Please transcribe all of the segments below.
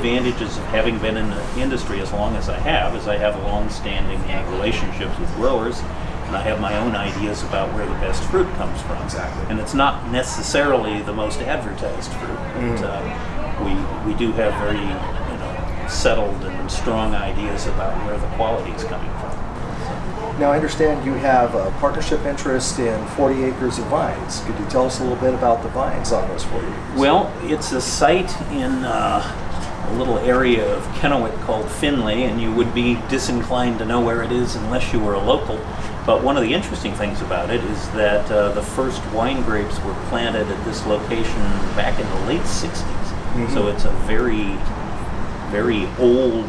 advantages of having been in the industry as long as I have is I have long-standing relationships with growers, and I have my own ideas about where the best fruit comes from. Exactly. And it's not necessarily the most advertised fruit. But, we do have very settled and strong ideas about where the quality is coming from. Now, I understand you have a partnership interest in 40 acres of vines. Could you tell us a little bit about the vines on those 40 acres? Well, it's a site in a little area of Kennewick called Finley, and you would be disinclined to know where it is unless you were a local. But one of the interesting things about it is that the first wine grapes were planted at this location back in the late 60s. So it's a very old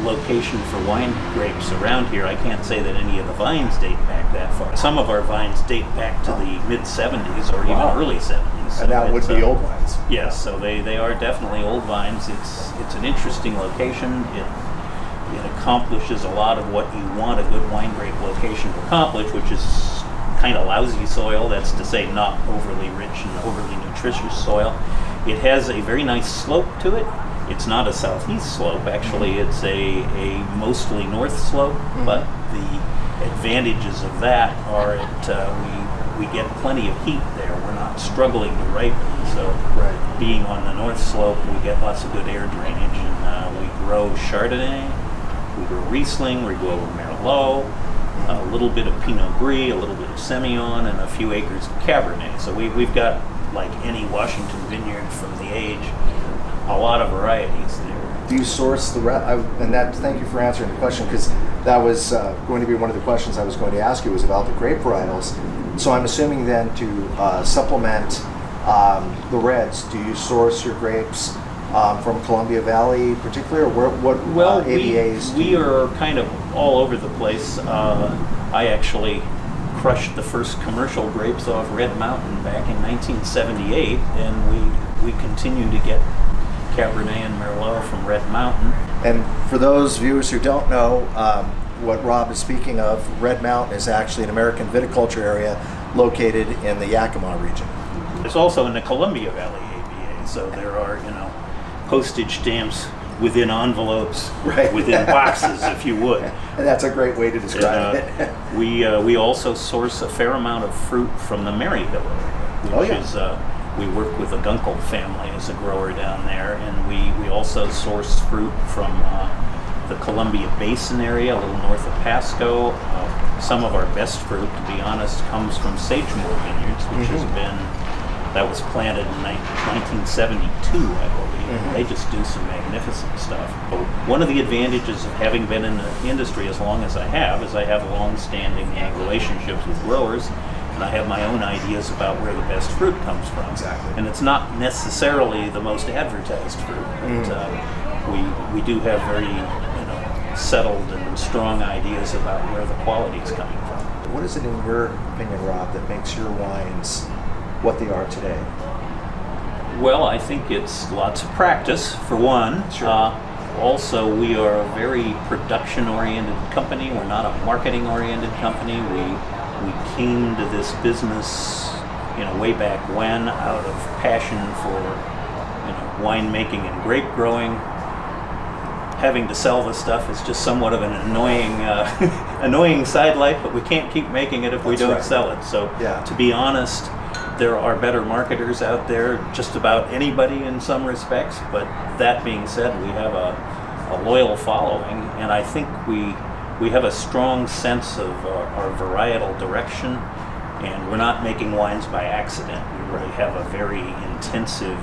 location for wine grapes around here. I can't say that any of the vines date back that far. Some of our vines date back to the mid-70s or even early 70s. So and that would be old vines. Yes, so they are definitely old vines. It's an interesting location. It accomplishes a lot of what you want a good wine grape location to accomplish, which is kind of lousy soil. That's to say, not overly rich and overly nutritious soil. It has a very nice slope to it. It's not a southeast slope. Actually, it's a mostly north slope, but the advantages of that are we get plenty of heat there. We're not struggling to ripen, so being on the north slope, we get lots of good air drainage, and we grow Chardonnay, we grow Riesling, we grow Merlot, a little bit of Pinot Gris, a little bit of Semillon, and a few acres of Cabernet. So we've got, like any Washington vineyard from the age, a lot of varieties there. Do you source the thank you for answering the question, because that was going to be one of the questions I was going to ask you, was about the grape varietals. So I'm assuming then to supplement the reds, do you source your grapes from Columbia Valley particularly, or what AVAs? We are kind of all over the place. I actually crushed the first commercial grapes off Red Mountain back in 1978, and we continue to get Cabernet and Merlot from Red Mountain. And for those viewers who don't know what Rob is speaking of, Red Mountain is actually an American viticulture area located in the Yakima region. It's also in the Columbia Valley AVA, so there are, postage stamps within envelopes, within boxes, if you would. And that's a great way to describe it. We also source a fair amount of fruit from the Maryhill area, which is we work with the Gunkel family as a grower down there, and we also source fruit from the Columbia Basin area, a little north of Pasco. Some of our best fruit, to be honest, comes from Sagemore Vineyards, which that was planted in 1972, I believe. They just do some magnificent stuff. But one of the advantages of having been in the industry as long as I have is I have long-standing relationships with growers, and I have my own ideas about where the best fruit comes from. Exactly. And it's not necessarily the most advertised fruit, but we do have very settled and strong ideas about where the quality is coming from. What is it, in your opinion, Rob, that makes your wines what they are today? Well, I think it's lots of practice, for one. Sure. Also, we are a very production-oriented company. We're not a marketing-oriented company. We came to this business, way back when, out of passion for, winemaking and grape growing. Having to sell this stuff is just somewhat of an annoying sidelight, but we can't keep making it if we don't sell it. So, to be honest, there are better marketers out there, just about anybody in some respects, but that being said, we have a loyal following, and I think we have a strong sense of our varietal direction, and we're not making wines by accident. We really have a very intensive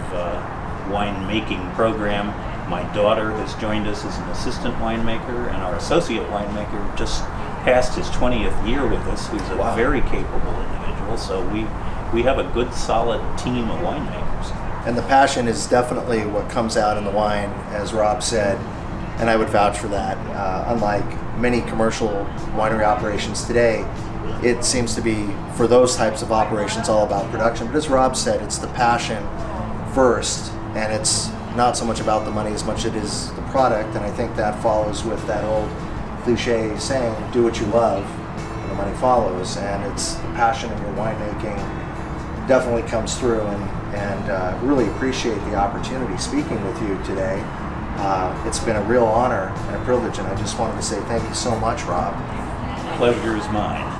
wine-making program. My daughter has joined us as an assistant winemaker, and our associate winemaker just passed his 20th year with us, who's a very capable individual, so we have a good, solid team of winemakers. And the passion is definitely what comes out in the wine, as Rob said, and I would vouch for that. Unlike many commercial winery operations today, it seems to be, for those types of operations, all about production. But as Rob said, it's the passion first, and it's not so much about the money as much as it is the product, and I think that follows with that old cliche saying, do what you love, and the money follows, and it's the passion in your winemaking definitely comes through, and really appreciate the opportunity speaking with you today. It's been a real honor and a privilege, and I just wanted to say thank you so much, Rob. Pleasure is mine.